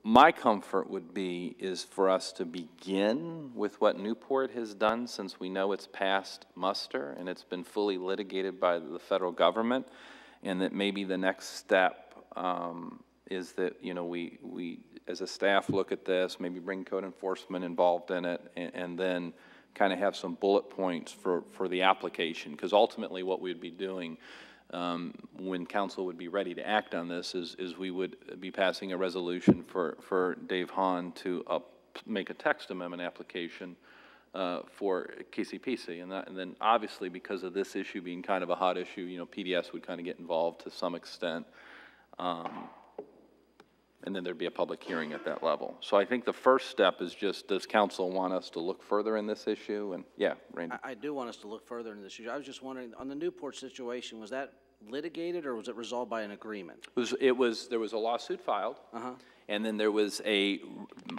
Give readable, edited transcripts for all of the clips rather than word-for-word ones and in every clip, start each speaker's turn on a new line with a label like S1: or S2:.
S1: My comfort would be is for us to begin with what Newport has done, since we know it's passed muster and it's been fully litigated by the federal government, and that maybe the next step is that, you know, we as a staff look at this, maybe bring code enforcement involved in it, and then kind of have some bullet points for the application, because ultimately what we'd be doing when council would be ready to act on this is we would be passing a resolution for Dave Hahn to make a text amendment application for KCPC, and then obviously because of this issue being kind of a hot issue, you know, PDS would kind of get involved to some extent, and then there'd be a public hearing at that level. So I think the first step is just, does council want us to look further in this issue? And yeah, Randy.
S2: I do want us to look further into this issue. I was just wondering, on the Newport situation, was that litigated or was it resolved by an agreement?
S1: There was a lawsuit filed, and then there was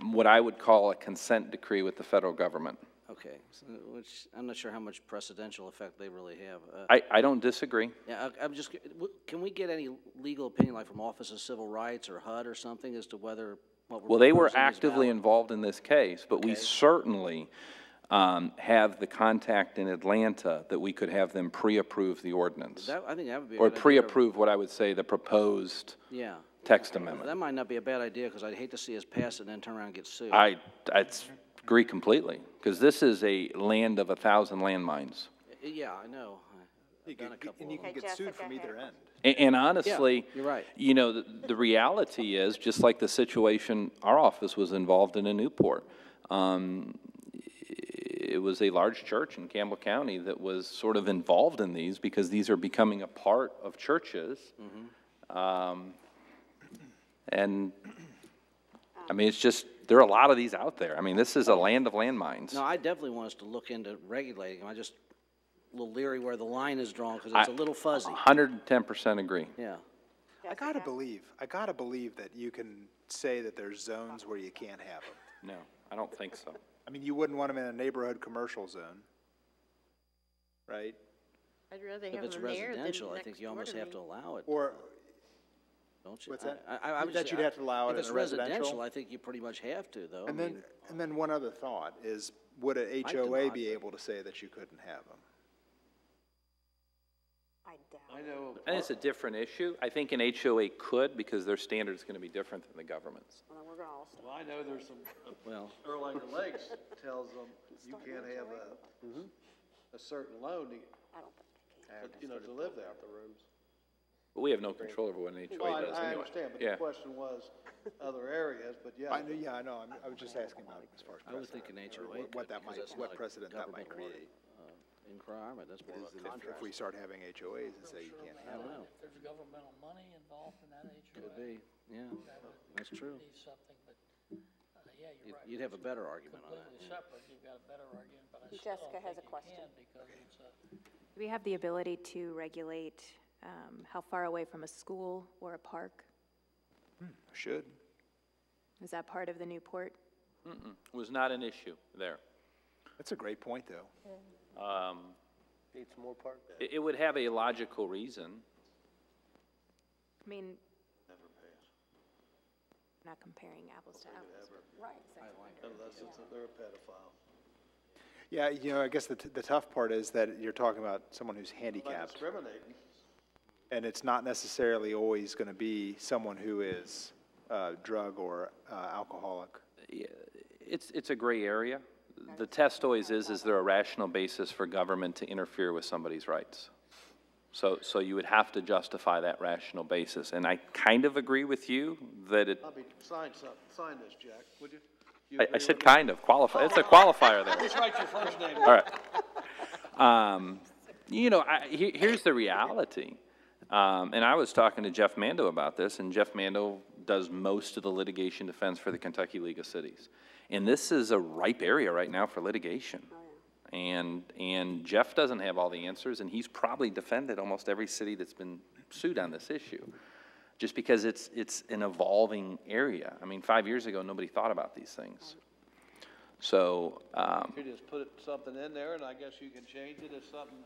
S1: what I would call a consent decree with the federal government.
S2: Okay, so, which I'm not sure how much precedential effect they really have.
S1: I don't disagree.
S2: Yeah, I'm just, can we get any legal opinion, like from Office of Civil Rights or HUD or something, as to whether what we're
S1: Well, they were
S2: proposing is
S1: actively
S2: valid?
S1: involved in this case, but we certainly have the contact in Atlanta that we could have them pre-approve the ordinance.
S2: I think that would be a
S1: Or
S2: good idea.
S1: pre-approve what I would say the proposed
S2: Yeah.
S1: text amendment.
S2: That might not be a bad idea, because I'd hate to see us pass it and then turn around and get sued.
S1: I agree completely, because this is a land of 1,000 landmines.
S2: Yeah, I know. I've done a couple
S3: And you
S2: of
S3: can
S2: them.
S3: get sued from either end.
S1: And honestly,
S2: you're right.
S1: you know, the reality is, just like the situation our office was involved in Newport, it was a large church in Campbell County that was sort of involved in these, because these are becoming a part of churches. And I mean, it's just, there are a lot of these out there. I mean, this is a land of landmines.
S2: No, I definitely want us to look into regulating them. I just a little leery where the line is drawn, because it's a little fuzzy.
S1: 110% agree.
S2: Yeah.
S3: I gotta believe that you can say that there's zones where you can't have them.
S1: No, I don't think so.
S3: I mean, you wouldn't want them in a neighborhood commercial zone, right?
S4: I'd rather
S2: If
S4: have
S2: it's
S4: them there than
S2: residential, I
S4: next
S2: think you
S4: door
S2: almost
S4: to
S2: have
S4: me.
S2: to allow it,
S3: Or,
S2: don't you?
S3: what's that?
S2: I would
S3: That
S2: say-
S3: you'd have to allow it
S2: If it's
S3: in residential?
S2: residential, I think you pretty much have to, though. I
S3: and
S2: mean,
S3: then one other thought is, would an
S2: do
S3: HOA
S2: not,
S3: be
S2: but-
S3: able to say that you couldn't have them?
S5: I doubt
S6: I
S5: it.
S6: know,
S1: And it's a different issue. I think an HOA could, because their standard is going to be different than the government's.
S5: Well, then we're gonna all start.
S6: well, I know there's some,
S2: well,
S6: Erlanger Lakes tells them you can't have a certain loan,
S5: I don't think they can.
S6: you know, to live there.
S1: But we have no control over what an
S6: Well,
S1: HOA does
S6: I
S1: anyway.
S6: understand, but
S1: Yeah.
S6: the question was other areas, but yeah.
S3: I know, I was just asking about as far as
S2: I would think
S3: precedent,
S2: an
S3: or
S2: HOA
S3: what
S2: could,
S3: that
S2: because
S3: might,
S2: that's
S3: what
S2: not a
S3: precedent that might
S2: government
S3: create.
S2: requirement, that's more
S3: Is
S2: of a
S3: that
S2: contract.
S3: if we start having HOAs and say you can't
S2: I
S3: have
S2: don't
S3: them.
S2: know,
S7: There's governmental money involved in that HOA.
S2: could be, yeah, that's true.
S7: Needs something, but, yeah, you're right.
S2: You'd have a better argument on that.
S7: Completely separate, you've got a better argument, but I still
S5: Jessica
S7: don't
S5: has
S7: think
S5: a
S7: you
S5: question.
S7: can, because it's a,
S8: Do we have the ability to regulate how far away from a school or a park?
S3: Should.
S8: Is that part of the Newport?
S1: Was not an issue there.
S3: That's a great point, though.
S6: Need some more park there.
S1: It would have a logical reason.
S8: I mean, not comparing apples to apples.
S5: Right.
S6: Unless they're a pedophile.
S3: Yeah, you know, I guess the tough part is that you're talking about someone who's
S6: By
S3: handicapped,
S6: discriminating.
S3: and it's not necessarily always going to be someone who is drug or alcoholic.
S1: It's a gray area. The test always is there a rational basis for government to interfere with somebody's rights? So you would have to justify that rational basis. And I kind of agree with you that it,
S6: Sign this, Jack, would you?
S1: I said kind of, qualify, it's a qualifier there.
S6: Just write your first name.
S1: All right. You know, here's the reality. And I was talking to Jeff Mando about this, and Jeff Mando does most of the litigation defense for the Kentucky League of Cities. And this is a ripe area right now for litigation. And Jeff doesn't have all the answers, and he's probably defended almost every city that's been sued on this issue, just because it's an evolving area. I mean, 5 years ago, nobody thought about these things. So,
S6: You just put something in there, and I guess you can change it if something,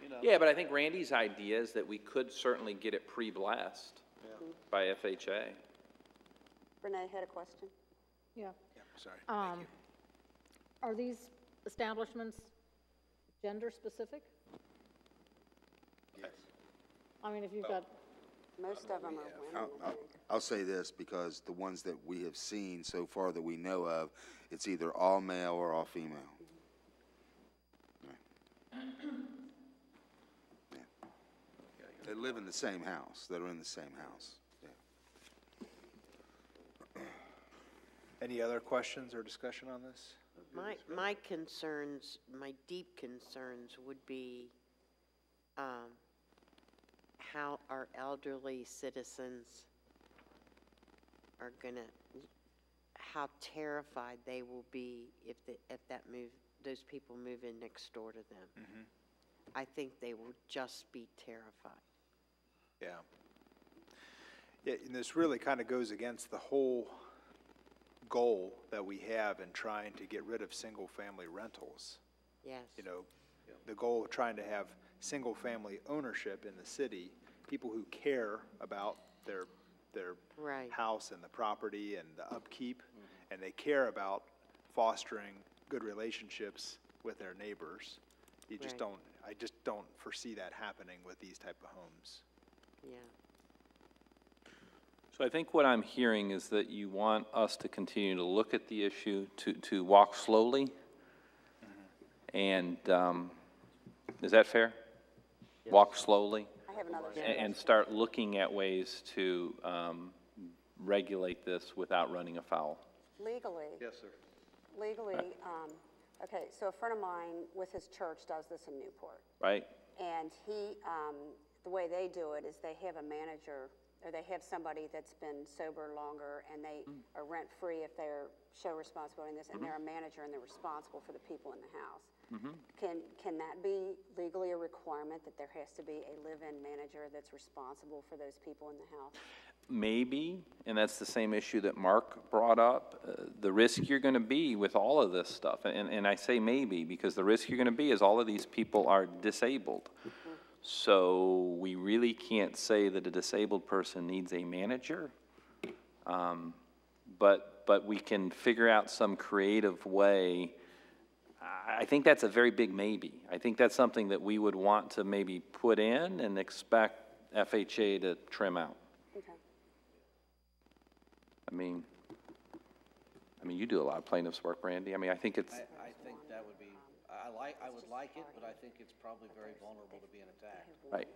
S6: you know.
S1: yeah, but I think Randy's idea is that we could certainly get it pre-blessed by FHA.
S5: Renee had a question.
S4: Yeah.
S3: Sorry.
S4: Are these establishments gender-specific?
S3: Yes.
S4: I mean, if you've got,
S5: Most of them are women, I think.
S9: I'll say this, because the ones that we have seen so far that we know of, it's either all male or all female. Yeah. They live in the same house, that are in the same house, yeah.
S3: Any other questions or discussion on this?
S10: My concerns, my deep concerns would be how our elderly citizens are gonna, how terrified they will be if those people move in next door to them. I think they will just be terrified.
S3: Yeah. Yeah, and this really kind of goes against the whole goal that we have in trying to get rid of single-family rentals.
S10: Yes.
S3: You know, the goal of trying to have single-family ownership in the city, people who care about their
S10: Right.
S3: house and the property and the upkeep, and they care about fostering good relationships with their neighbors. You just
S10: Right.
S3: don't, I just don't foresee that happening with these type of homes.
S10: Yeah.
S1: So I think what I'm hearing is that you want us to continue to look at the issue, to walk slowly. And, is that fair? Walk slowly?
S5: I have another
S1: And
S5: suggestion.
S1: start looking at ways to regulate this without running afoul.
S5: Legally,
S6: Yes, sir.
S5: legally, okay, so a friend of mine with his church does this in Newport.
S1: Right?
S5: And he, the way they do it is they have a manager, or they have somebody that's been sober longer, and they are rent-free if they're show responsibility in this, and they're a manager and they're responsible for the people in the house. Can that be legally a requirement that there has to be a live-in manager that's responsible for those people in the house?
S1: Maybe, and that's the same issue that Mark brought up, the risk you're going to be with all of this stuff. And I say maybe because the risk you're going to be is all of these people are disabled. So we really can't say that a disabled person needs a manager. But we can figure out some creative way. I think that's a very big maybe. I think that's something that we would want to maybe put in and expect FHA to trim out.
S5: Okay.
S1: I mean, you do a lot of plaintiff's work, Randy. I mean, I think it's,
S2: I think that would be, I would like it, but I think it's probably very vulnerable to being attacked.
S1: right.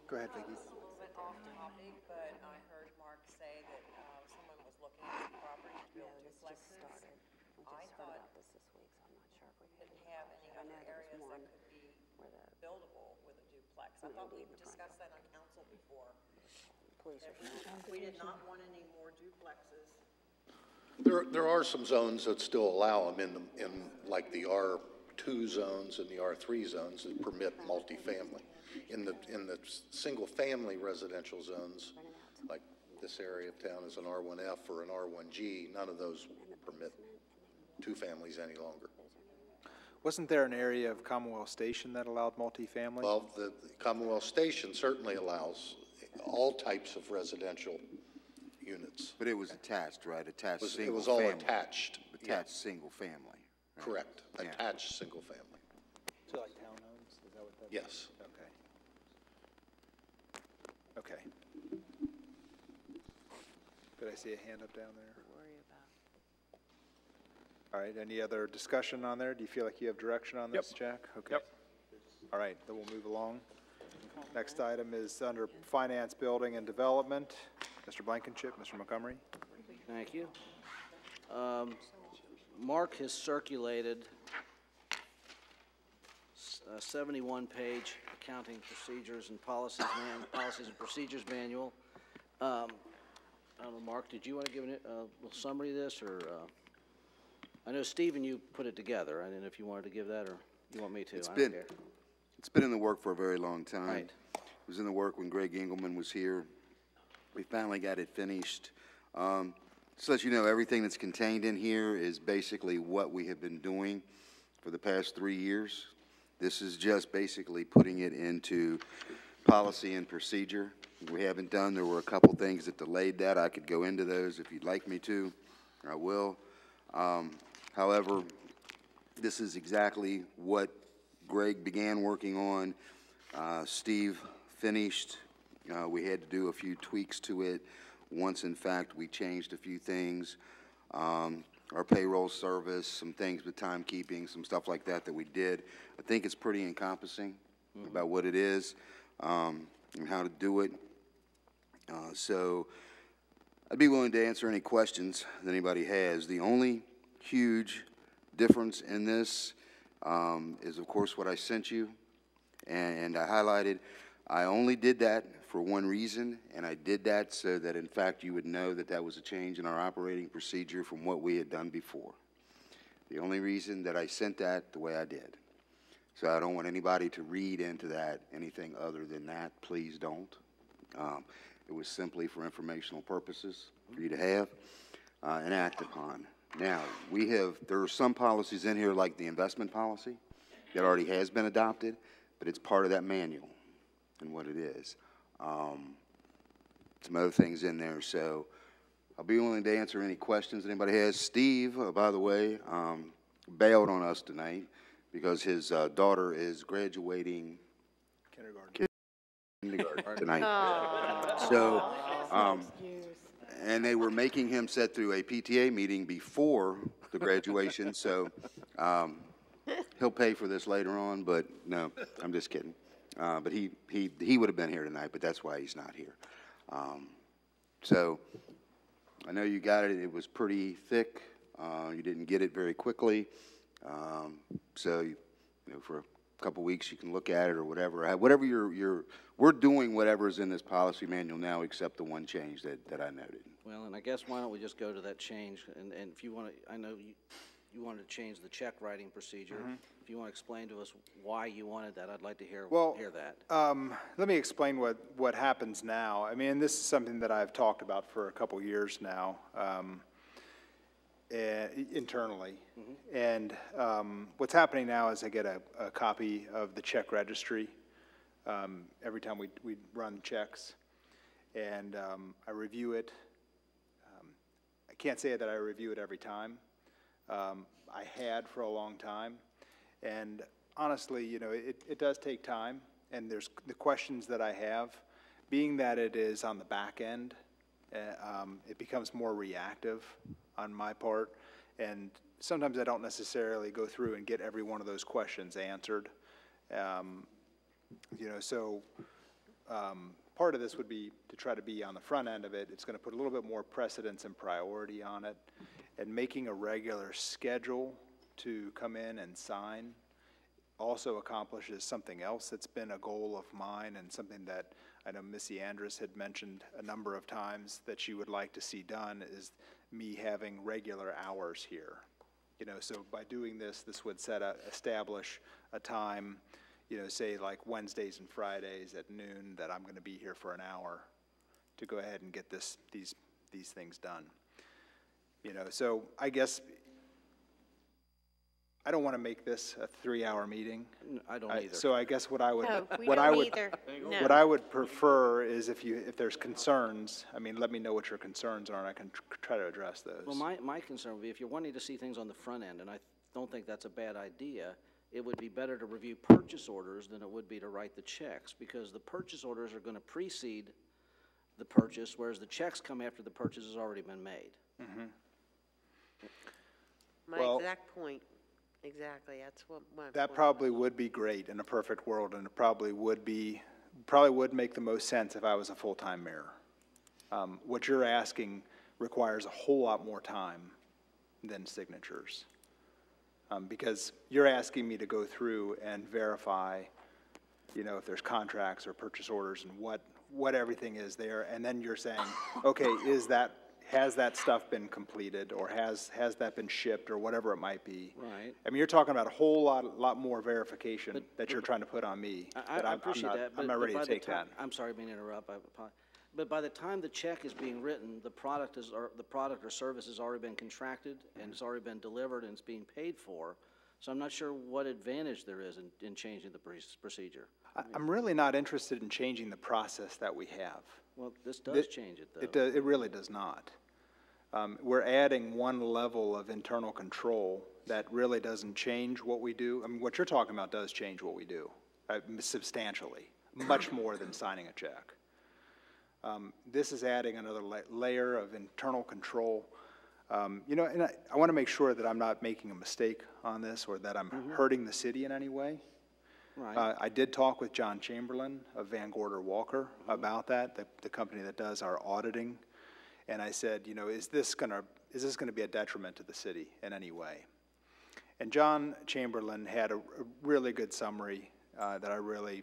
S3: Go ahead, Vicki.
S11: This is a little bit off topic, but I heard Mark say that someone was looking at the property to build duplexes. I thought
S5: This week, so I'm not sure if we
S11: didn't have any other areas that could be buildable with a duplex. I thought we discussed that on council before.
S5: police are.
S11: We did not want any more duplexes.
S12: There are some zones that still allow them in like the R2 zones and the R3 zones that permit multifamily. In the single-family residential zones, like this area of town is an R1F or an R1G, none of those permit two families any longer.
S3: Wasn't there an area of Commonwealth Station that allowed multifamily?
S12: Well, the Commonwealth Station certainly allows all types of residential units.
S9: But it was attached, right? Attached
S12: It
S9: single
S12: was all
S9: family.
S12: attached. yeah.
S9: Attached single family. Right.
S12: Correct,
S9: Yeah.
S12: attached single family.
S3: So like townhomes, is that what that?
S12: Yes.
S3: Okay. Okay. Did I see a hand up down there? All right, any other discussion on there? Do you feel like you have direction on this, Jack? Okay.
S1: Yep.
S3: All right, then we'll move along. Next item is under Finance, Building, and Development. Mr. Blankenship, Mr. Montgomery.
S2: Thank you. Mark has circulated a 71-page accounting procedures and policies and procedures manual. I don't know, Mark, did you want to give a little summary of this, or, I know, Stephen, you put it together. I didn't know if you wanted to give that, or you want me to. I don't care.
S9: It's been in the work for a very long time.
S2: Right.
S9: It was in the work when Greg Engelman was here. We finally got it finished. Just to let you know, everything that's contained in here is basically what we have been doing for the past 3 years. This is just basically putting it into policy and procedure. We haven't done, there were a couple things that delayed that. I could go into those if you'd like me to, I will. However, this is exactly what Greg began working on. Steve finished. We had to do a few tweaks to it. Once, in fact, we changed a few things. Our payroll service, some things with timekeeping, some stuff like that that we did. I think it's pretty encompassing about what it is and how to do it. So I'd be willing to answer any questions that anybody has. The only huge difference in this is, of course, what I sent you, and I highlighted. I only did that for one reason, and I did that so that, in fact, you would know that that was a change in our operating procedure from what we had done before. The only reason that I sent that the way I did. So I don't want anybody to read into that anything other than that. Please don't. It was simply for informational purposes for you to have and act upon. Now, there are some policies in here, like the investment policy, that already has been adopted, but it's part of that manual and what it is. Some other things in there, so I'll be willing to answer any questions anybody has. Steve, by the way, bailed on us tonight because his daughter is graduating kindergarten tonight. So, and they were making him sit through a PTA meeting before the graduation, so he'll pay for this later on, but no, I'm just kidding. But he would have been here tonight, but that's why he's not here. So I know you got it. It was pretty thick. You didn't get it very quickly. So, for a couple weeks you can look at it or whatever. Whatever we're doing whatever's in this policy manual now except the one change that I noted.
S2: Well, and I guess why don't we just go to that change, and if you want to, I know you wanted to change the check writing procedure. If you want to explain to us why you wanted that, I'd like to hear that.
S3: Let me explain what happens now. I mean, this is something that I've talked about for a couple years now, internally. And what's happening now is I get a copy of the check registry every time we run checks, and I review it. I can't say that I review it every time. I had for a long time, and honestly, it does take time, and there's the questions that I have, being that it is on the back end, it becomes more reactive on my part, and sometimes I don't necessarily go through and get every one of those questions answered. So part of this would be to try to be on the front end of it. It's going to put a little bit more precedence and priority on it, and making a regular schedule to come in and sign also accomplishes something else that's been a goal of mine, and something that I know Missy Andrus had mentioned a number of times that she would like to see done, is me having regular hours here. So by doing this would establish a time, say like Wednesdays and Fridays at noon, that I'm going to be here for an hour to go ahead and get these things done. So I guess I don't want to make this a 3-hour meeting.
S2: I don't either.
S3: So I guess what I would
S10: No, we
S3: what
S10: don't
S3: I would
S10: either. No.
S3: what I would prefer is if there's concerns, let me know what your concerns are, and I can try to address those.
S2: Well, my concern would be, if you're wanting to see things on the front end, and I don't think that's a bad idea, it would be better to review purchase orders than it would be to write the checks, because the purchase orders are going to precede the purchase, whereas the checks come after the purchase has already been made.
S10: My exact point, exactly, that's what my
S3: That
S10: point
S3: probably
S10: was.
S3: would be great in a perfect world, and it probably would make the most sense if I was a full-time mayor. What you're asking requires a whole lot more time than signatures, because you're asking me to go through and verify, if there's contracts or purchase orders and what everything is there, and then you're saying, okay, has that stuff been completed, or has that been shipped, or whatever it might be?
S2: Right.
S3: You're talking about a whole lot more verification that you're trying to put on me.
S2: I appreciate that, but
S3: I'm not ready
S2: by
S3: to
S2: the
S3: take
S2: time,
S3: that.
S2: I'm sorry to interrupt. I apologize. But by the time the check is being written, the product or service has already been contracted, and it's already been delivered, and it's being paid for. So I'm not sure what advantage there is in changing the procedure.
S3: I'm really not interested in changing the process that we have.
S2: Well, this does change it, though.
S3: It does, it really does not. We're adding one level of internal control that really doesn't change what we do. I mean, what you're talking about does change what we do substantially, much more than signing a check. This is adding another layer of internal control. You know, and I want to make sure that I'm not making a mistake on this or that I'm hurting the city in any way.
S2: Right.
S3: I did talk with John Chamberlain of Van Gorder Walker about that, the company that does our auditing. And I said, you know, is this gonna be a detriment to the city in any way? And John Chamberlain had a really good summary that I really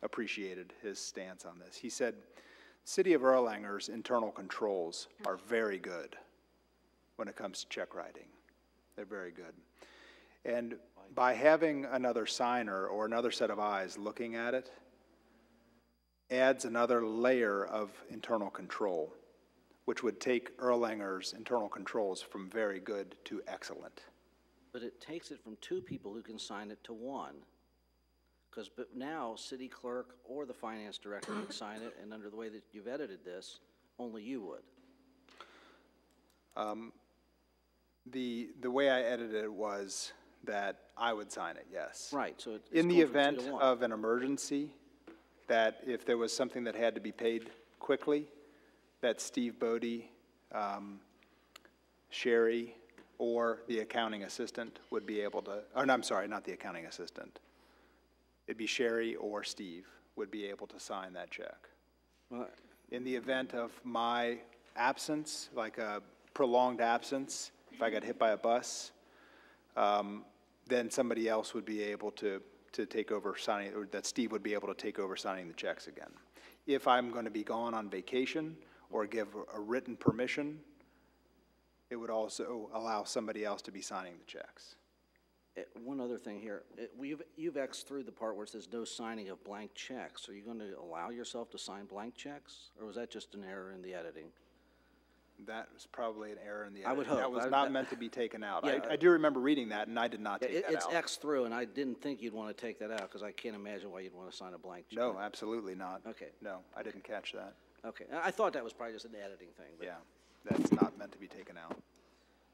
S3: appreciated his stance on this. He said, City of Erlanger's internal controls are very good when it comes to check writing. They're very good. And by having another signer or another set of eyes looking at it, adds another layer of internal control, which would take Erlanger's internal controls from very good to excellent.
S2: But it takes it from 2 people who can sign it to 1. Because now, city clerk or the finance director can sign it, and under the way that you've edited this, only you would.
S3: The way I edited it was that I would sign it, yes.
S2: Right, so it's
S3: in the
S2: going from 2
S3: event
S2: to 1.
S3: of an emergency, that if there was something that had to be paid quickly, that Steve Bodie, Sherry, or the accounting assistant would be able to, or no, I'm sorry, not the accounting assistant. It'd be Sherry or Steve would be able to sign that check. In the event of my absence, like a prolonged absence, if I got hit by a bus, then somebody else would be able to take over signing, or that Steve would be able to take over signing the checks again. If I'm going to be gone on vacation or give a written permission, it would also allow somebody else to be signing the checks.
S2: One other thing here, you've X'd through the part where it says no signing of blank checks. Are you going to allow yourself to sign blank checks, or was that just an error in the editing?
S3: That was probably an error in the editing.
S2: I would hope.
S3: That was not meant to be taken out.
S2: Yeah,
S3: I do remember reading that, and I did not take that out.
S2: It's X'd through, and I didn't think you'd want to take that out, because I can't imagine why you'd want to sign a blank check.
S3: No, absolutely not.
S2: Okay.
S3: No, I didn't catch that.
S2: Okay, I thought that was probably just an editing thing. But
S3: Yeah, that's not meant to be taken out.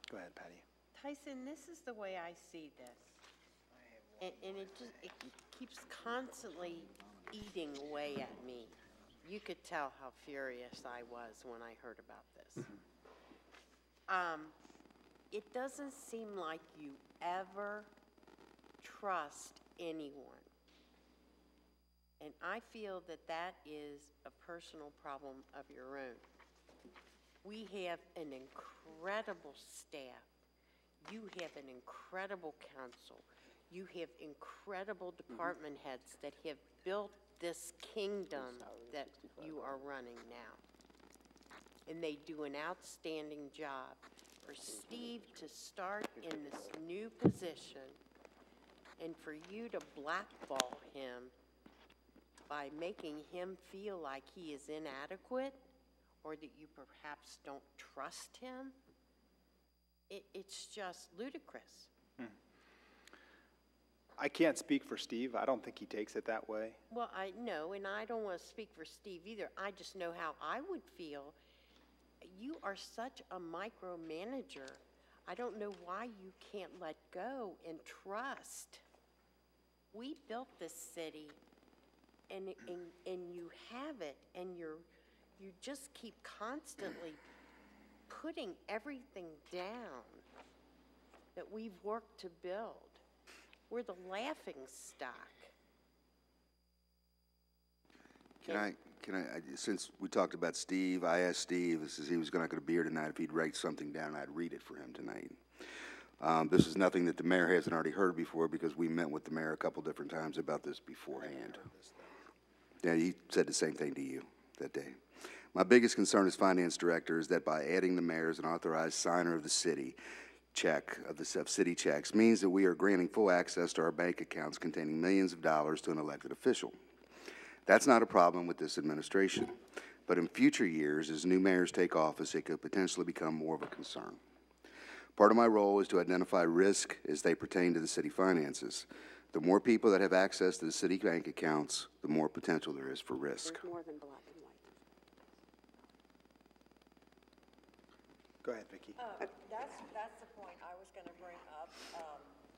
S3: Go ahead, Patty.
S10: Tyson, this is the way I see this. And it keeps constantly eating away at me. You could tell how furious I was when I heard about this. It doesn't seem like you ever trust anyone. And I feel that that is a personal problem of your own. We have an incredible staff. You have an incredible council. You have incredible department heads that have built this kingdom that you are running now. And they do an outstanding job. For Steve to start in this new position and for you to blackball him by making him feel like he is inadequate or that you perhaps don't trust him, it's just ludicrous.
S3: I can't speak for Steve. I don't think he takes it that way.
S10: Well, I know, and I don't want to speak for Steve either. I just know how I would feel. You are such a micromanager. I don't know why you can't let go and trust. We built this city, and you have it, and you just keep constantly putting everything down that we've worked to build. We're the laughing stock.
S9: Can I, since we talked about Steve, I asked Steve, he was not going to be here tonight, if he'd write something down, I'd read it for him tonight. This is nothing that the mayor hasn't already heard before, because we met with the mayor a couple different times about this beforehand. Yeah, he said the same thing to you that day. My biggest concern as finance director is that by adding the mayor as an authorized signer of the city check, of city checks, means that we are granting full access to our bank accounts containing millions of dollars to an elected official. That's not a problem with this administration, but in future years, as new mayors take office, it could potentially become more of a concern. Part of my role is to identify risk as they pertain to the city finances. The more people that have access to the city bank accounts, the more potential there is for risk.
S5: There's more than black and white.
S3: Go ahead, Vicki.
S11: That's the point I was gonna bring up.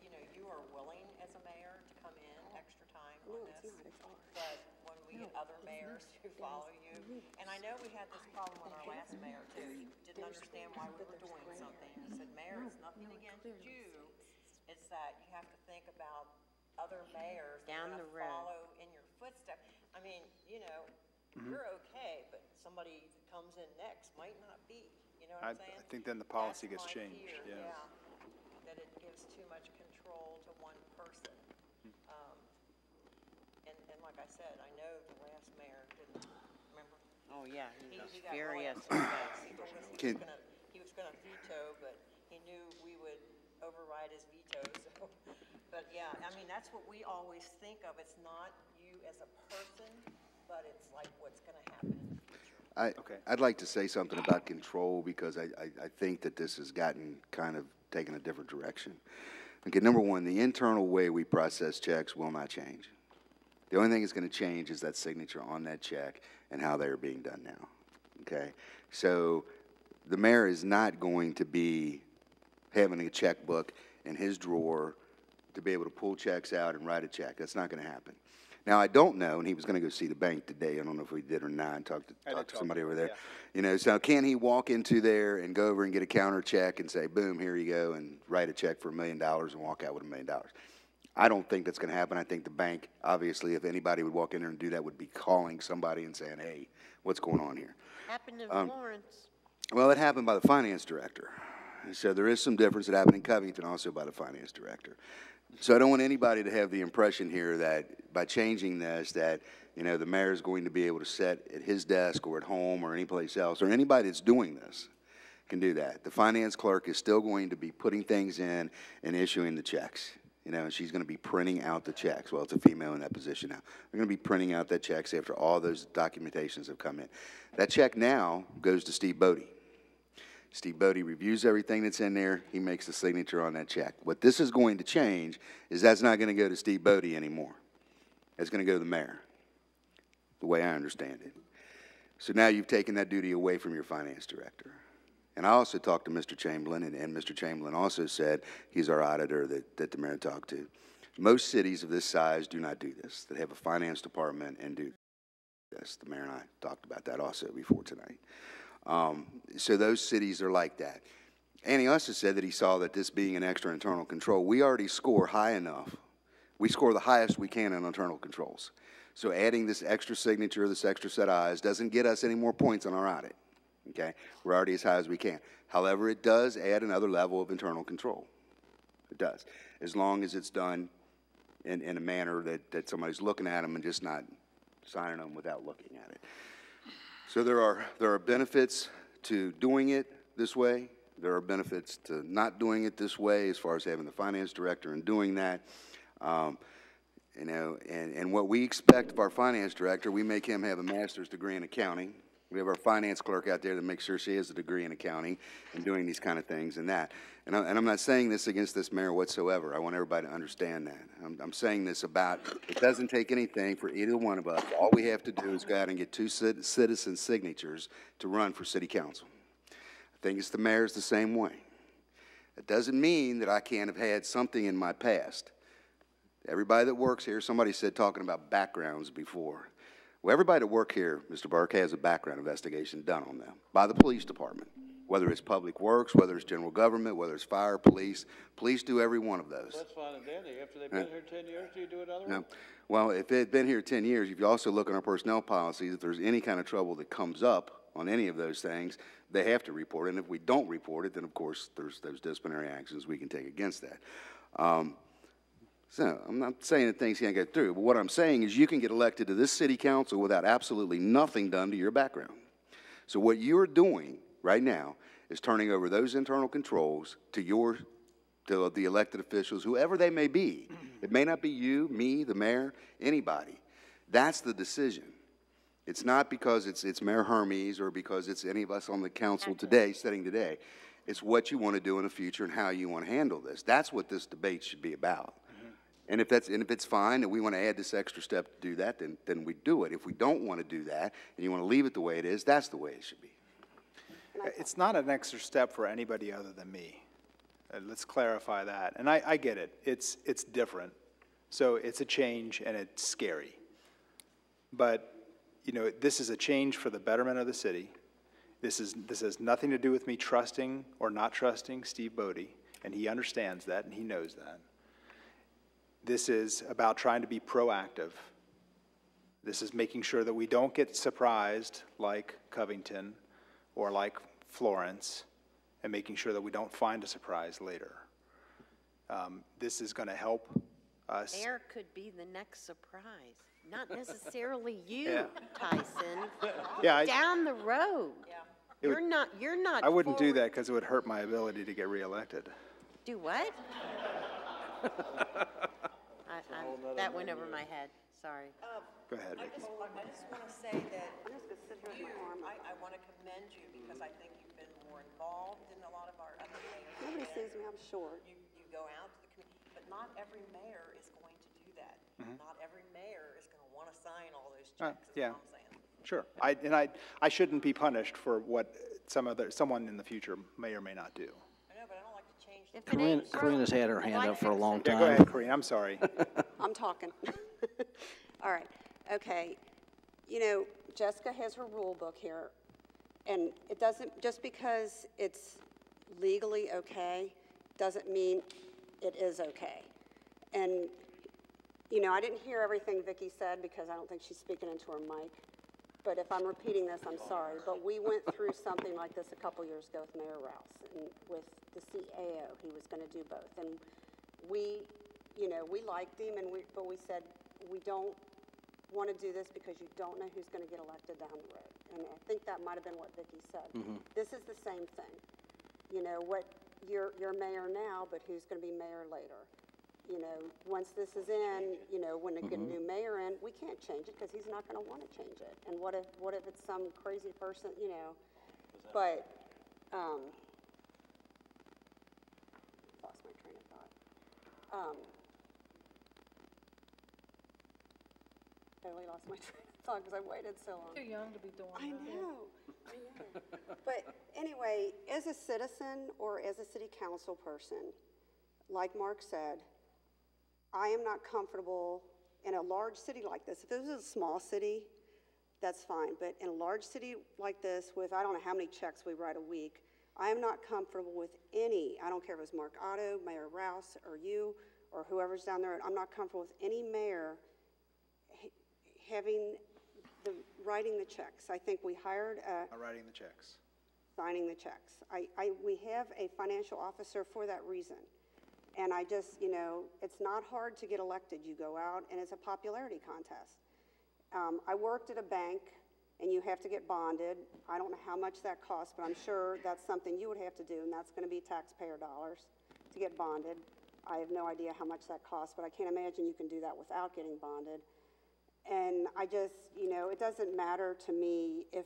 S11: You know, you are willing as a mayor to come in extra time on this. But when we get other mayors who follow you, and I know we had this problem with our last mayor too. He didn't understand why we were doing something. He said, Mayor, it's nothing against you. It's that you have to think about other mayors that
S10: Down
S11: are
S10: the
S11: gonna
S10: road.
S11: follow in your footsteps. I mean, you know, you're okay, but somebody that comes in next might not be. You know what I'm saying?
S3: I think then the policy
S11: That's
S3: gets
S11: my
S3: changed,
S11: fear,
S3: yeah.
S11: That it gives too much control to one person. And like I said, I know the last mayor didn't, remember?
S10: Oh, yeah, he was
S11: got really
S10: furious.
S11: upset. He told us
S9: Can-
S11: he was gonna veto, but he knew we would override his veto, so. But yeah, I mean, that's what we always think of. It's not you as a person, but it's like what's gonna happen in the future.
S9: I'd like to say something about control because I think that this has gotten kind of taken a different direction. Okay, number one, the internal way we process checks will not change. The only thing that's going to change is that signature on that check and how they are being done now. Okay? So the mayor is not going to be having a checkbook in his drawer to be able to pull checks out and write a check. That's not going to happen. Now, I don't know, and he was going to go see the bank today. I don't know if he did or not, and talk to somebody over there.
S3: yeah.
S9: You know, so can he walk into there and go over and get a counter check and say, boom, here you go, and write a check for $1 million and walk out with $1 million? I don't think that's going to happen. I think the bank, obviously, if anybody would walk in there and do that, would be calling somebody and saying, hey, what's going on here?
S10: Happened to Lawrence.
S9: Well, it happened by the finance director. So there is some difference that happened in Covington also by the finance director. So I don't want anybody to have the impression here that by changing this that, you know, the mayor is going to be able to sit at his desk or at home or anyplace else, or anybody that's doing this can do that. The finance clerk is still going to be putting things in and issuing the checks. You know, and she's going to be printing out the checks. Well, it's a female in that position now. They're going to be printing out that checks after all those documentations have come in. That check now goes to Steve Bodie. Steve Bodie reviews everything that's in there. He makes the signature on that check. What this is going to change is that's not going to go to Steve Bodie anymore. It's going to go to the mayor, the way I understand it. So now you've taken that duty away from your finance director. And I also talked to Mr. Chamberlain, and Mr. Chamberlain also said he's our auditor that the mayor talked to. Most cities of this size do not do this, that have a finance department and do this. The mayor and I talked about that also before tonight. So those cities are like that. And he also said that he saw that this being an extra internal control, we already score high enough. We score the highest we can in internal controls. So adding this extra signature, this extra set of eyes, doesn't get us any more points on our audit. Okay? We're already as high as we can. However, it does add another level of internal control. It does. As long as it's done in a manner that somebody's looking at them and just not signing them without looking at it. So there are benefits to doing it this way. There are benefits to not doing it this way as far as having the finance director and doing that. You know, and what we expect of our finance director, we make him have a master's degree in accounting. We have our finance clerk out there that makes sure she has a degree in accounting and doing these kind of things and that. And I'm not saying this against this mayor whatsoever. I want everybody to understand that. I'm saying this about, it doesn't take anything for either one of us. All we have to do is go out and get 2 citizen signatures to run for city council. I think it's the mayor's the same way. It doesn't mean that I can't have had something in my past. Everybody that works here, somebody said talking about backgrounds before. Well, everybody that works here, Mr. Burke, has a background investigation done on them by the police department, whether it's public works, whether it's general government, whether it's fire, police. Police do every one of those.
S6: That's fine and dandy. After they've been here 10 years, do you do another one?
S9: No. Well, if it had been here 10 years, if you also look at our personnel policies, if there's any kind of trouble that comes up on any of those things, they have to report it. And if we don't report it, then, of course, there's those disciplinary actions we can take against that. So I'm not saying that things can't get through, but what I'm saying is you can get elected to this city council without absolutely nothing done to your background. So what you're doing right now is turning over those internal controls to the elected officials, whoever they may be. It may not be you, me, the mayor, anybody. That's the decision. It's not because it's Mayor Hermes or because it's any of us on the council today, sitting today. It's what you want to do in the future and how you want to handle this. That's what this debate should be about. And if it's fine and we want to add this extra step to do that, then we do it. If we don't want to do that and you want to leave it the way it is, that's the way it should be.
S3: It's not an extra step for anybody other than me. Let's clarify that. And I get it. It's different. So it's a change and it's scary. But, you know, this is a change for the betterment of the city. This has nothing to do with me trusting or not trusting Steve Bodie, and he understands that and he knows that. This is about trying to be proactive. This is making sure that we don't get surprised like Covington or like Florence, and making sure that we don't find a surprise later. This is going to help us.
S10: There could be the next surprise, not necessarily you,
S3: Yeah.
S10: Tyson.
S3: Yeah,
S10: Down the road.
S3: It would-
S10: You're not.
S3: I wouldn't do
S10: forward-
S3: that because it would hurt my ability to get reelected.
S10: Do what? That went over my head, sorry.
S3: Go ahead,
S11: I
S3: Vicki.
S11: just want to say that you, I want to commend you because I think you've been more involved in a lot of our other mayors.
S5: Nobody sees me, I'm short.
S11: You go out to the community, but not every mayor is going to do that. Not every mayor is going to want to sign all those checks, is
S3: Yeah.
S11: what I'm saying.
S3: Sure. I shouldn't be punished for what someone in the future may or may not do.
S11: I know, but I don't like to change the
S10: If it ain't broke,
S2: Karina's had her hand
S10: why
S2: up for a
S10: fix
S2: long
S10: it?
S3: Yeah,
S2: time.
S3: go ahead, Corinne, I'm sorry.
S5: I'm talking. All right, okay. You know, Jessica has her rule book here, and it doesn't, just because it's legally okay, doesn't mean it is okay. And, you know, I didn't hear everything Vicki said because I don't think she's speaking into her mic. But if I'm repeating this, I'm sorry. But we went through something like this a couple years ago with Mayor Rouse and with the CAO. He was going to do both. And we, you know, we liked him, but we said, we don't want to do this because you don't know who's going to get elected down the road. And I think that might have been what Vicki said. This is the same thing. You know, what you're mayor now, but who's going to be mayor later? You know, once this is in, you know, when they get a new mayor in, we can't change it because he's not going to want to change it. And what if it's some crazy person, you know? But, lost my train of thought. Totally lost my train of thought because I waited so long.
S4: Too young to be doing that.
S5: I know. But anyway, as a citizen or as a city council person, like Mark said, I am not comfortable in a large city like this. If this was a small city, that's fine. But in a large city like this with, I don't know how many checks we write a week, I am not comfortable with any, I don't care if it's Mark Otto, Mayor Rouse, or you, or whoever's down there, I'm not comfortable with any mayor having writing the checks. I think we hired
S3: Writing the checks.
S5: signing the checks. We have a financial officer for that reason. And I just, you know, it's not hard to get elected. You go out and it's a popularity contest. I worked at a bank and you have to get bonded. I don't know how much that costs, but I'm sure that's something you would have to do, and that's going to be taxpayer dollars to get bonded. I have no idea how much that costs, but I can't imagine you can do that without getting bonded. And I just, you know, it doesn't matter to me if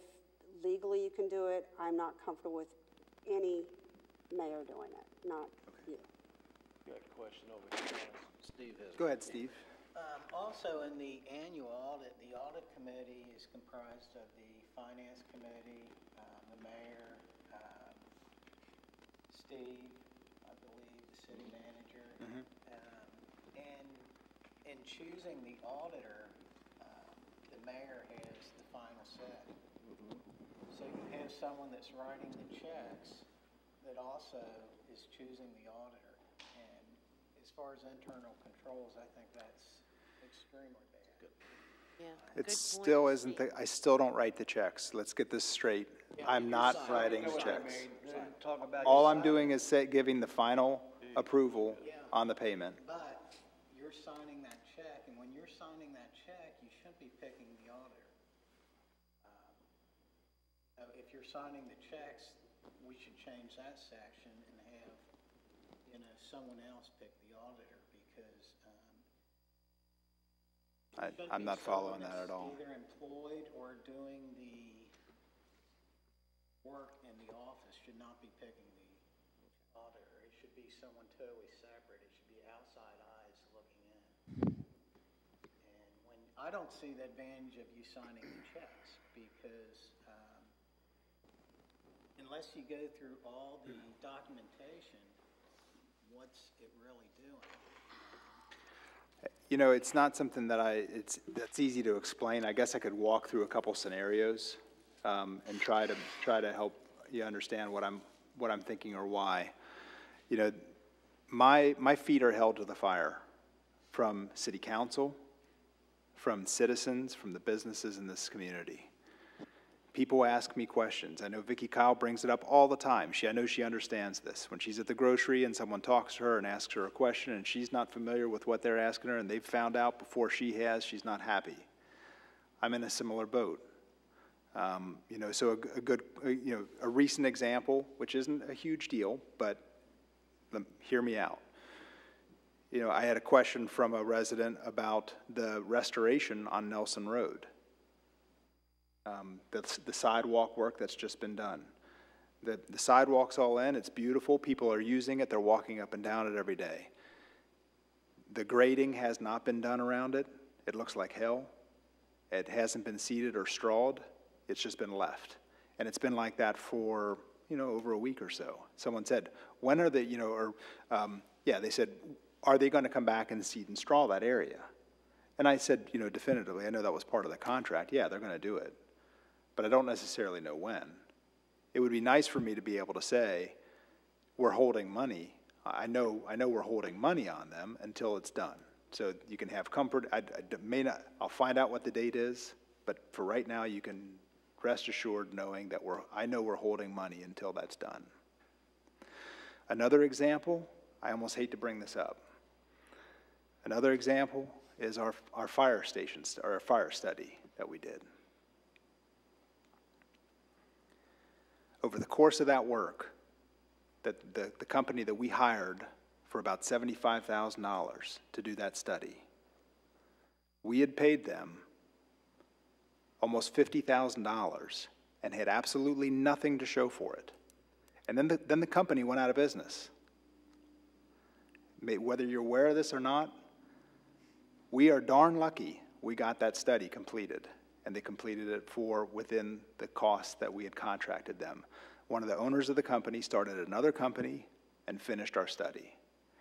S5: legally you can do it. I'm not comfortable with any mayor doing it, not you.
S6: Got a question over here.
S2: Steve has.
S3: Go ahead, Steve.
S7: Also, in the annual audit, the audit committee is comprised of the finance committee, the mayor, Steve, I believe, the city manager. And in choosing the auditor, the mayor has the final say. So you have someone that's writing the checks that also is choosing the auditor. And as far as internal controls, I think that's extremely bad.
S10: Yeah.
S3: It
S10: good
S3: still
S10: point,
S3: isn't,
S10: Steve.
S3: I still don't write the checks. Let's get this straight. I'm not writing the checks.
S6: Talk about
S3: All
S6: your
S3: I'm doing is giving the final approval on the payment.
S7: But you're signing that check, and when you're signing that check, you shouldn't be picking the auditor. If you're signing the checks, we should change that section and have, you know, someone else pick the auditor, because
S3: I'm not following that at all.
S7: either employed or doing the work in the office should not be picking the auditor. It should be someone totally separate. It should be outside eyes looking in. I don't see the advantage of you signing the checks because unless you go through all the documentation, what's it really doing?
S3: You know, it's not something that that's easy to explain. I guess I could walk through a couple scenarios and try to help you understand what I'm thinking or why. You know, my feet are held to the fire from city council, from citizens, from the businesses in this community. People ask me questions. I know Vicki Kyle brings it up all the time. I know she understands this. When she's at the grocery and someone talks to her and asks her a question and she's not familiar with what they're asking her and they've found out before she has, she's not happy. I'm in a similar boat. You know, so a recent example, which isn't a huge deal, but hear me out. You know, I had a question from a resident about the restoration on Nelson Road. The sidewalk work that's just been done. The sidewalk's all in, it's beautiful, people are using it, they're walking up and down it every day. The grading has not been done around it. It looks like hell. It hasn't been seeded or strawed. It's just been left. And it's been like that for, you know, over a week or so. Someone said, when are they, you know, they said, are they going to come back and seed and straw that area? And I said, you know, definitively, I know that was part of the contract. Yeah, they're going to do it. But I don't necessarily know when. It would be nice for me to be able to say, we're holding money. I know we're holding money on them until it's done. So you can have comfort. I'll find out what the date is, but for right now, you can rest assured knowing that I know we're holding money until that's done. Another example, I almost hate to bring this up. Another example is our fire stations, or our fire study that we did. Over the course of that work, the company that we hired for about $75,000 to do that study, we had paid them almost $50,000 and had absolutely nothing to show for it. And then the company went out of business. Whether you're aware of this or not, we are darn lucky we got that study completed, and they completed it within the cost that we had contracted them. One of the owners of the company started another company and finished our study.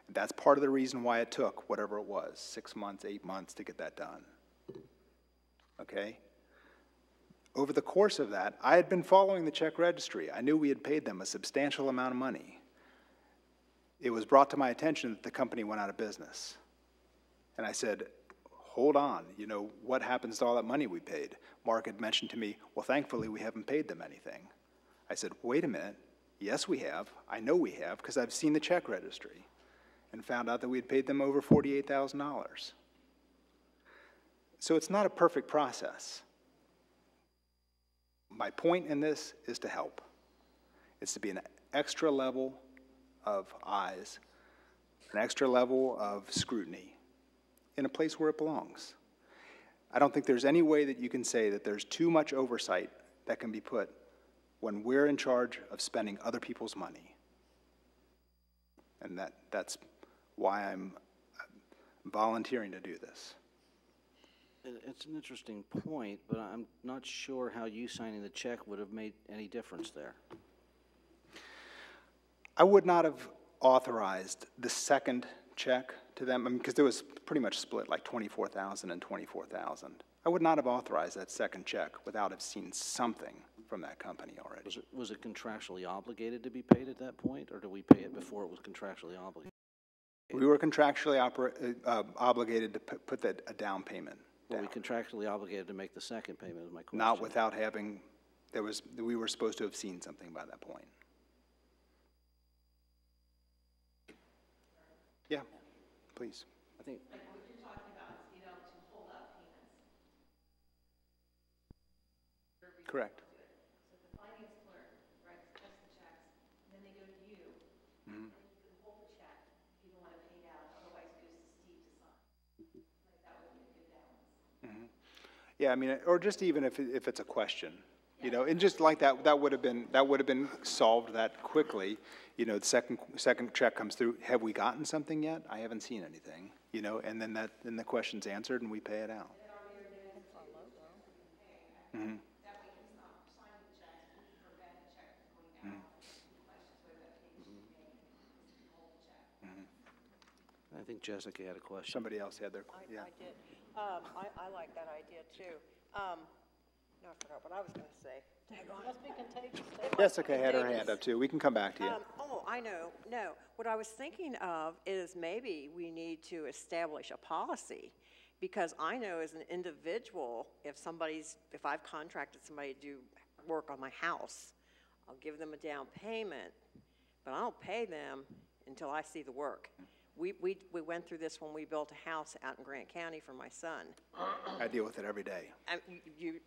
S3: And that's part of the reason why it took whatever it was, 6 months, 8 months to get that done. Okay? Over the course of that, I had been following the check registry. I knew we had paid them a substantial amount of money. It was brought to my attention that the company went out of business. And I said, hold on, you know, what happens to all that money we paid? Mark had mentioned to me, well, thankfully we haven't paid them anything. I said, wait a minute, yes we have, I know we have, because I've seen the check registry, and found out that we had paid them over $48,000. So it's not a perfect process. My point in this is to help. It's to be an extra level of eyes, an extra level of scrutiny in a place where it belongs. I don't think there's any way that you can say that there's too much oversight that can be put when we're in charge of spending other people's money. And that's why I'm volunteering to do this.
S2: It's an interesting point, but I'm not sure how you signing the check would have made any difference there.
S3: I would not have authorized the second check to them, I mean, because there was pretty much split, like 24,000 and 24,000. I would not have authorized that second check without have seen something from that company already.
S2: Was it contractually obligated to be paid at that point, or did we pay it before it was contractually obligated?
S3: We were contractually obligated to put a down payment.
S2: Were we contractually obligated to make the second payment, is my question.
S3: Not without having, we were supposed to have seen something by that point. Yeah, please.
S2: I think.
S13: Like what you're talking about is, you know, to hold up payments.
S3: Correct.
S13: So the finance clerk writes the checks, and then they go to you,
S3: Mm-hmm.
S13: and you can hold the check if you don't want it paid out, otherwise it goes to Steve to sign. Like that would be a good balance.
S3: Mm-hmm. Yeah, I mean, or just even if it's a question, you know, and just like that would have been solved that quickly. You know, the second check comes through. Have we gotten something yet? I haven't seen anything. You know, and then the question's answered and we pay it out.
S13: And are there That way he's not signing the checks, we can prevent the check from going out. Questions whether that payment should be made, is hold the check.
S2: I think Jessica had a question.
S3: Somebody else had their, yeah.
S11: I did. I like that idea too. No, I forgot what I was gonna say.
S4: Must be contagious.
S3: Jessica had her hand up too. We can come back to you.
S11: Oh, I know. No, what I was thinking of is maybe we need to establish a policy, because I know as an individual, if I've contracted somebody to do work on my house, I'll give them a down payment, but I don't pay them until I see the work. We went through this when we built a house out in Grant County for my son.
S3: I deal with it every day.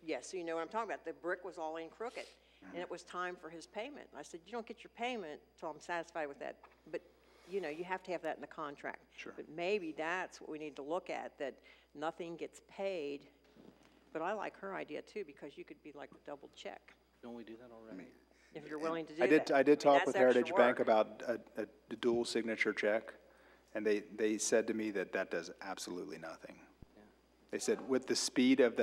S11: Yes, so you know what I'm talking about. The brick was all in crooked, and it was time for his payment. I said, you don't get your payment until I'm satisfied with that. But, you know, you have to have that in the contract.
S3: Sure.
S11: But maybe that's what we need to look at, that nothing gets paid. But I like her idea too, because you could be like a double check,
S2: Don't we do that already?
S11: if you're willing to do
S3: I
S11: that.
S3: did
S11: mean,
S3: talk
S11: that's
S3: with
S11: extra
S3: Heritage Bank
S11: work.
S3: about a dual signature check, and they said to me that does absolutely nothing. They said with the speed of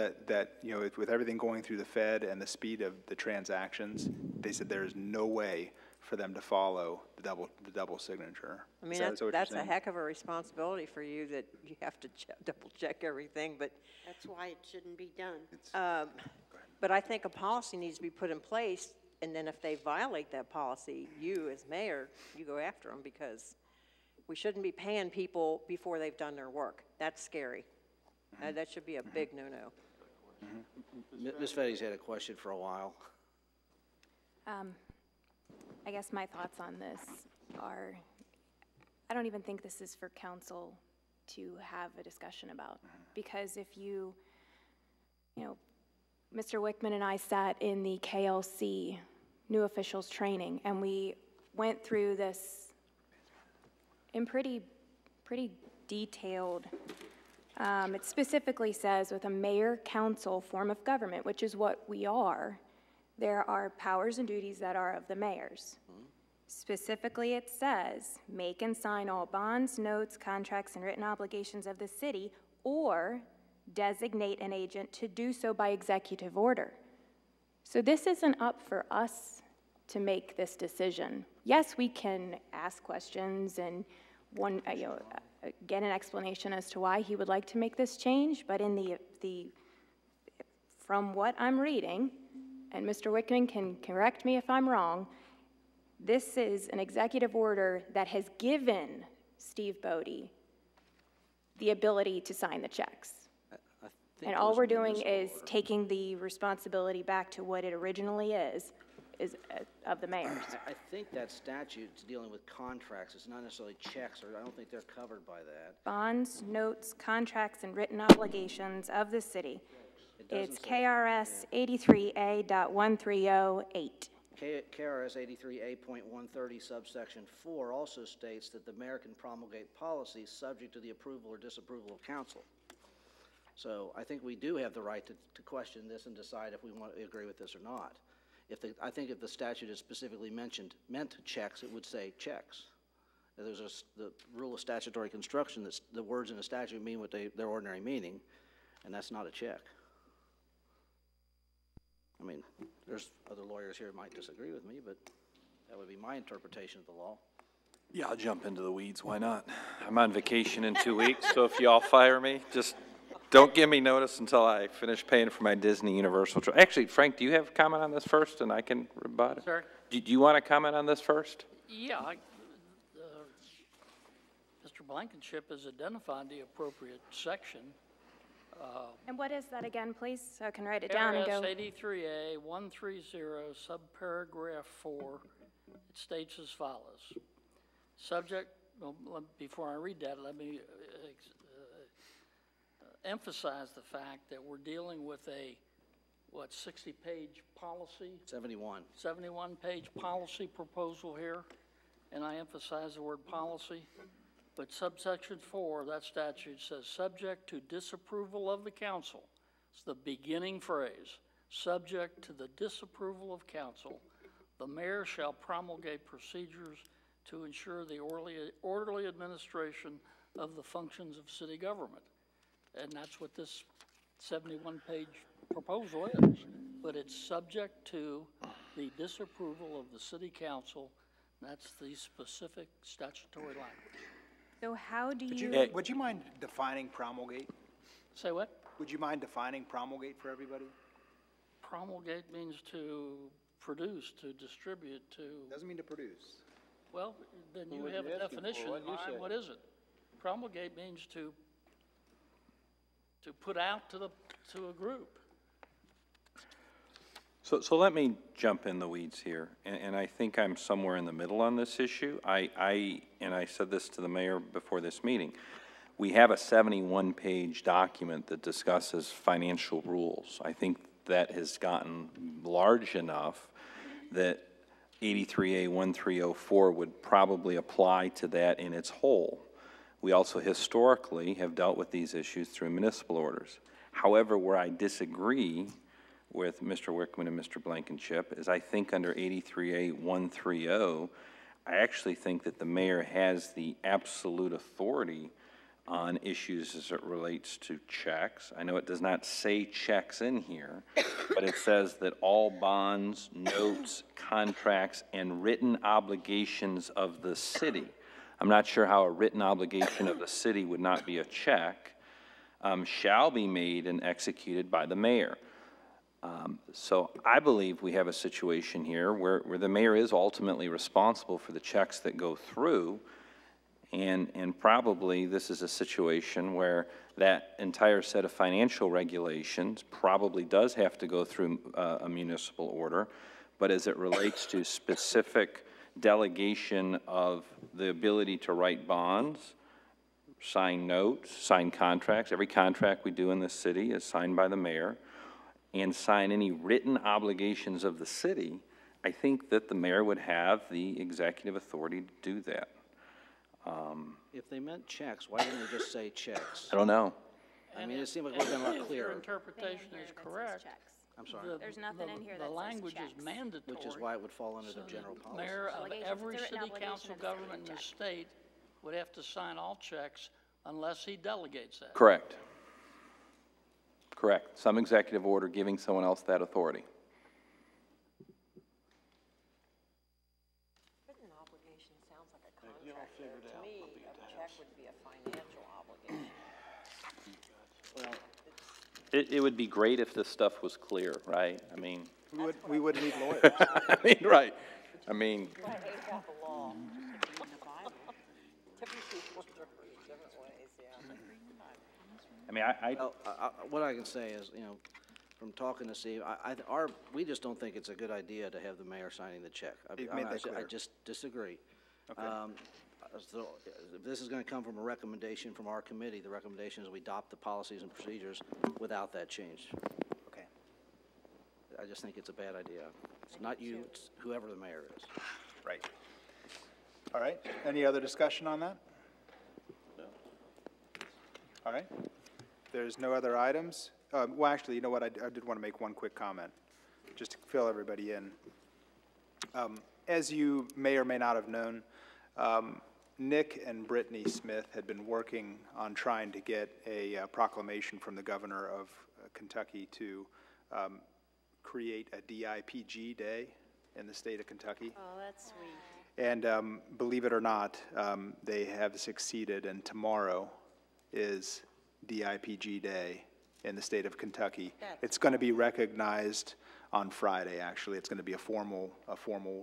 S3: you know, with everything going through the Fed and the speed of the transactions, they said there is no way for them to follow the double signature.
S11: I mean,
S3: Is that what you're
S11: that's a
S3: saying?
S11: heck of a responsibility for you, that you have to double check everything, but
S10: That's why it shouldn't be done.
S11: But I think a policy needs to be put in place, and then if they violate that policy, you as mayor, you go after them, because we shouldn't be paying people before they've done their work. That's scary. That should be a big no-no.
S2: Ms. Fetty's had a question for a while.
S8: I guess my thoughts on this are, I don't even think this is for council to have a discussion about, because if you know, Mr. Wickman and I sat in the KLC new officials training, and we went through this in pretty detailed. It specifically says with a mayor-council form of government, which is what we are, there are powers and duties that are of the mayors. Specifically, it says, make and sign all bonds, notes, contracts, and written obligations of the city, or designate an agent to do so by executive order. So this isn't up for us to make this decision. Yes, we can ask questions and get an explanation as to why he would like to make this change, but in from what I'm reading, and Mr. Wickman can correct me if I'm wrong, this is an executive order that has given Steve Bodie the ability to sign the checks. And all we're doing is taking the responsibility back to what it originally is of the mayors.
S2: I think that statute's dealing with contracts. It's not necessarily checks, or I don't think they're covered by that.
S8: Bonds, notes, contracts, and written obligations of the city.
S2: It
S8: It's
S2: doesn't say-
S8: KRS 83A.1308.
S2: KRS 83A.130 subsection 4 also states that the mayor can promulgate policies subject to the approval or disapproval of council. So I think we do have the right to question this and decide if we want to agree with this or not. I think if the statute is specifically meant checks, it would say checks. There's the rule of statutory construction that the words in a statute mean what their ordinary meaning, and that's not a check. I mean, there's other lawyers here who might disagree with me, but that would be my interpretation of the law.
S1: Yeah, I'll jump into the weeds, why not? I'm on vacation in 2 weeks, so if y'all fire me, just don't give me notice until I finish paying for my Disney Universal trip. Actually, Frank, do you have a comment on this first, and I can rebut it?
S14: Sorry?
S1: Do you want to comment on this first?
S14: Yeah, Mr. Blankenship has identified the appropriate section.
S8: And what is that again, please, so I can write it down and go.
S14: KRS 83A.130, subparagraph 4, it states as follows. Before I read that, let me emphasize the fact that we're dealing with a, 60-page policy?
S2: 71.
S14: 71-page policy proposal here, and I emphasize the word policy. But subsection 4 of that statute says, subject to disapproval of the council. It's the beginning phrase. Subject to the disapproval of council, the mayor shall promulgate procedures to ensure the orderly administration of the functions of city government. And that's what this 71-page proposal is, but it's subject to the disapproval of the city council. That's the specific statutory language.
S8: So how do you?
S3: Would you mind defining promulgate?
S14: Say what?
S3: Would you mind defining promulgate for everybody?
S14: Promulgate means to produce, to distribute, to,
S3: Doesn't mean to produce.
S14: well, then you
S6: what
S14: have
S6: you
S14: a
S6: asking for?
S14: definition
S6: What'd
S14: in
S6: you
S14: mind.
S6: say?
S14: What is it? Promulgate means to put out to a group.
S1: So let me jump in the weeds here, and I think I'm somewhere in the middle on this issue. And I said this to the mayor before this meeting. We have a 71-page document that discusses financial rules. I think that has gotten large enough that 83A 1304 would probably apply to that in its whole. We also historically have dealt with these issues through municipal orders. However, where I disagree with Mr. Wickman and Mr. Blankenship is I think under 83A 130, I actually think that the mayor has the absolute authority on issues as it relates to checks. I know it does not say checks in here, but it says that all bonds, notes, contracts, and written obligations of the city. I'm not sure how a written obligation of the city would not be a check, shall be made and executed by the mayor. So I believe we have a situation here where the mayor is ultimately responsible for the checks that go through, and probably this is a situation where that entire set of financial regulations probably does have to go through a municipal order, but as it relates to specific delegation of the ability to write bonds, sign notes, sign contracts, every contract we do in this city is signed by the mayor, and sign any written obligations of the city, I think that the mayor would have the executive authority to do that.
S2: If they meant checks, why didn't they just say checks?
S1: I don't know.
S2: I mean, it seemed like it would have been a lot
S14: If your
S2: clearer.
S14: interpretation is correct,
S2: I'm sorry.
S8: There's nothing in here that
S14: the
S8: says
S14: language is
S8: checks.
S14: mandatory.
S2: Which is why it would fall under the
S14: So
S2: general
S14: the
S2: policy.
S14: mayor of
S8: Obligations,
S14: every
S8: it's a written
S14: city
S8: obligation
S14: council
S8: of the
S14: government in
S8: city
S14: the
S8: to check.
S14: state would have to sign all checks unless he delegates that.
S1: Correct. Correct. Some executive order giving someone else that authority.
S11: Written obligation sounds like a contract. To me, a check would be a financial obligation.
S1: It would be great if this stuff was clear, right? I mean,
S3: We wouldn't need lawyers.
S1: I mean, right. I mean,
S11: I hate about the law. Typically, works different ways, yeah.
S1: I mean,
S2: Well, what I can say is, you know, from talking to Steve, we just don't think it's a good idea to have the mayor signing the check.
S3: You've made that
S2: I
S3: clear.
S2: just disagree.
S3: Okay.
S2: So if this is gonna come from a recommendation from our committee, the recommendation is we adopt the policies and procedures without that change.
S3: Okay.
S2: I just think it's a bad idea. It's not you, it's whoever the mayor is.
S3: Right. All right. Any other discussion on that? All right. There's no other items. Well, actually, you know what? I did want to make one quick comment, just to fill everybody in. As you may or may not have known, Nick and Brittany Smith had been working on trying to get a proclamation from the governor of Kentucky to create a DIPG day in the state of Kentucky.
S10: Oh, that's sweet.
S3: And believe it or not, they have succeeded, and tomorrow is DIPG Day in the state of Kentucky. It's going to be recognized on Friday, actually. It's going to be a formal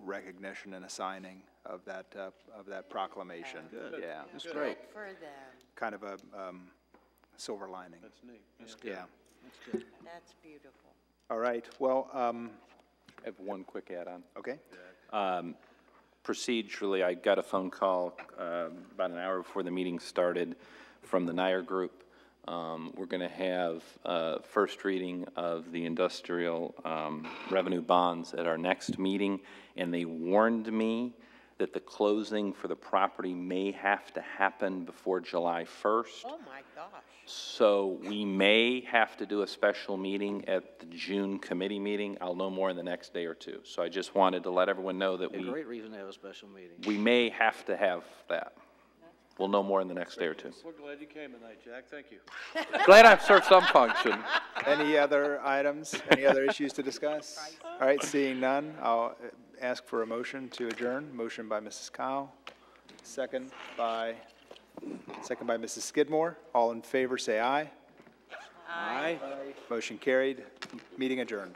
S3: recognition and a signing of that proclamation.
S2: Good.
S3: Yeah,
S2: That's great.
S10: Good for them.
S3: kind of a silver lining.
S6: That's neat.
S2: That's good.
S3: Yeah.
S2: That's good.
S10: That's beautiful.
S3: All right, well,
S1: I have one quick add-on.
S3: okay.
S1: Procedurally, I got a phone call about an hour before the meeting started from the Nyer Group. We're going to have first reading of the industrial revenue bonds at our next meeting, and they warned me that the closing for the property may have to happen before July 1st.
S10: Oh, my gosh.
S1: So we may have to do a special meeting at the June committee meeting. I'll know more in the next day or two. So I just wanted to let everyone know that
S2: A great reason to have a special meeting.
S1: we may have to have that. We'll know more in the next day or two.
S6: We're glad you came tonight, Jack, thank you.
S1: Glad I've served some function.
S3: Any other items, any other issues to discuss? All right, seeing none, I'll ask for a motion to adjourn. Motion by Mrs. Kyle, second by Mrs. Skidmore. All in favor, say aye. Aye. Motion carried. Meeting adjourned.